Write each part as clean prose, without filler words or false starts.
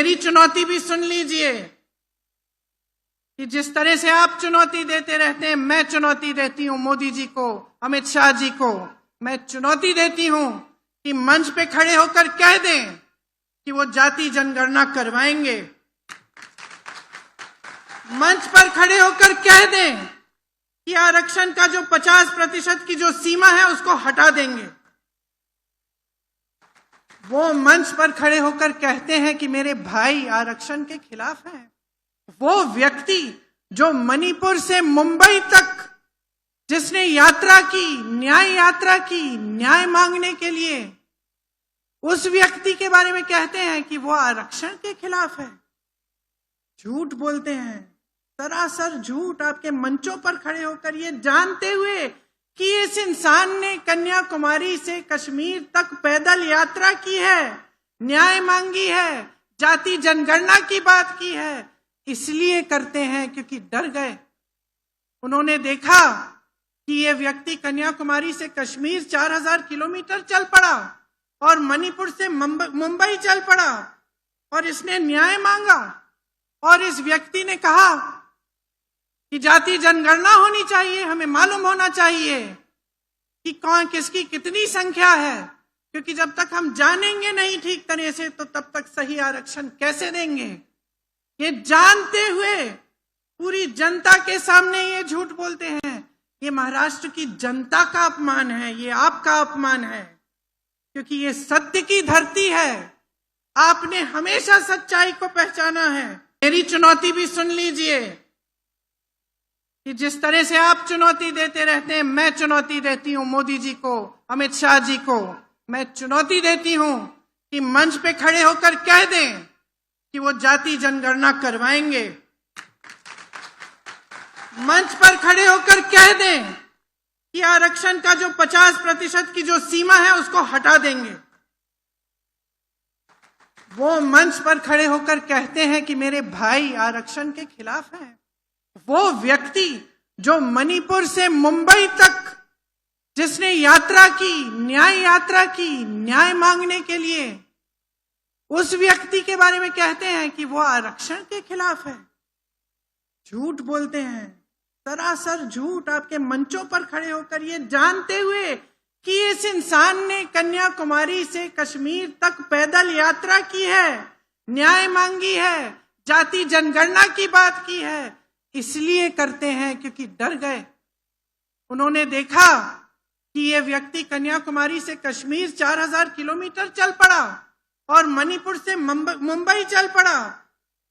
मेरी चुनौती भी सुन लीजिए कि जिस तरह से आप चुनौती देते रहते हैं, मैं चुनौती देती हूं मोदी जी को, अमित शाह जी को। मैं चुनौती देती हूं कि मंच पे खड़े होकर कह दें कि वो जाति जनगणना करवाएंगे। मंच पर खड़े होकर कह दें कि आरक्षण का जो 50% की जो सीमा है उसको हटा देंगे। वो मंच पर खड़े होकर कहते हैं कि मेरे भाई आरक्षण के खिलाफ हैं। वो व्यक्ति जो मणिपुर से मुंबई तक जिसने यात्रा की, न्याय यात्रा की, न्याय मांगने के लिए, उस व्यक्ति के बारे में कहते हैं कि वो आरक्षण के खिलाफ है। झूठ बोलते हैं, सरासर झूठ। आपके मंचों पर खड़े होकर ये जानते हुए कि इस इंसान ने कन्याकुमारी से कश्मीर तक पैदल यात्रा की है, न्याय मांगी है, जाति जनगणना की बात की है, इसलिए करते हैं क्योंकि डर गए। उन्होंने देखा कि ये व्यक्ति कन्याकुमारी से कश्मीर 4000 किलोमीटर चल पड़ा और मणिपुर से मुंबई चल पड़ा और इसने न्याय मांगा। और इस व्यक्ति ने कहा कि जाति जनगणना होनी चाहिए, हमें मालूम होना चाहिए कि कौन किसकी कितनी संख्या है, क्योंकि जब तक हम जानेंगे नहीं ठीक तरह से तो तब तक सही आरक्षण कैसे देंगे। ये जानते हुए पूरी जनता के सामने ये झूठ बोलते हैं। ये महाराष्ट्र की जनता का अपमान है, ये आपका अपमान है, क्योंकि ये सत्य की धरती है। आपने हमेशा सच्चाई को पहचाना है। मेरी चुनौती भी सुन लीजिए कि जिस तरह से आप चुनौती देते रहते हैं, मैं चुनौती देती हूं मोदी जी को, अमित शाह जी को। मैं चुनौती देती हूं कि मंच पे खड़े होकर कह दें कि वो जाति जनगणना करवाएंगे। मंच पर खड़े होकर कह दें कि आरक्षण का जो 50% की जो सीमा है उसको हटा देंगे। वो मंच पर खड़े होकर कहते हैं कि मेरे भाई आरक्षण के खिलाफ हैं। वो व्यक्ति जो मणिपुर से मुंबई तक जिसने यात्रा की, न्याय यात्रा की, न्याय मांगने के लिए, उस व्यक्ति के बारे में कहते हैं कि वो आरक्षण के खिलाफ है। झूठ बोलते हैं, सरासर झूठ। आपके मंचों पर खड़े होकर ये जानते हुए कि इस इंसान ने कन्याकुमारी से कश्मीर तक पैदल यात्रा की है, न्याय मांगी है, जाति जनगणना की बात की है, इसलिए करते हैं क्योंकि डर गए। उन्होंने देखा कि ये व्यक्ति कन्याकुमारी से कश्मीर 4000 किलोमीटर चल पड़ा और मणिपुर से मुंबई चल पड़ा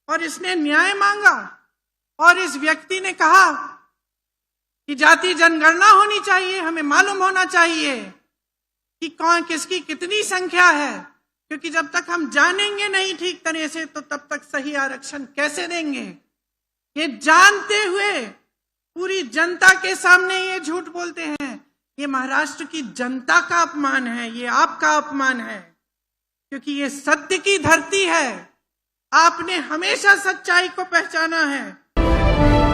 और इसने न्याय मांगा। और इस व्यक्ति ने कहा कि जाति जनगणना होनी चाहिए, हमें मालूम होना चाहिए कि कौन किसकी कितनी संख्या है, क्योंकि जब तक हम जानेंगे नहीं ठीक तरह से तो तब तक सही आरक्षण कैसे देंगे। ये जानते हुए पूरी जनता के सामने ये झूठ बोलते हैं। ये महाराष्ट्र की जनता का अपमान है, ये आपका अपमान है, क्योंकि ये सत्य की धरती है। आपने हमेशा सच्चाई को पहचाना है।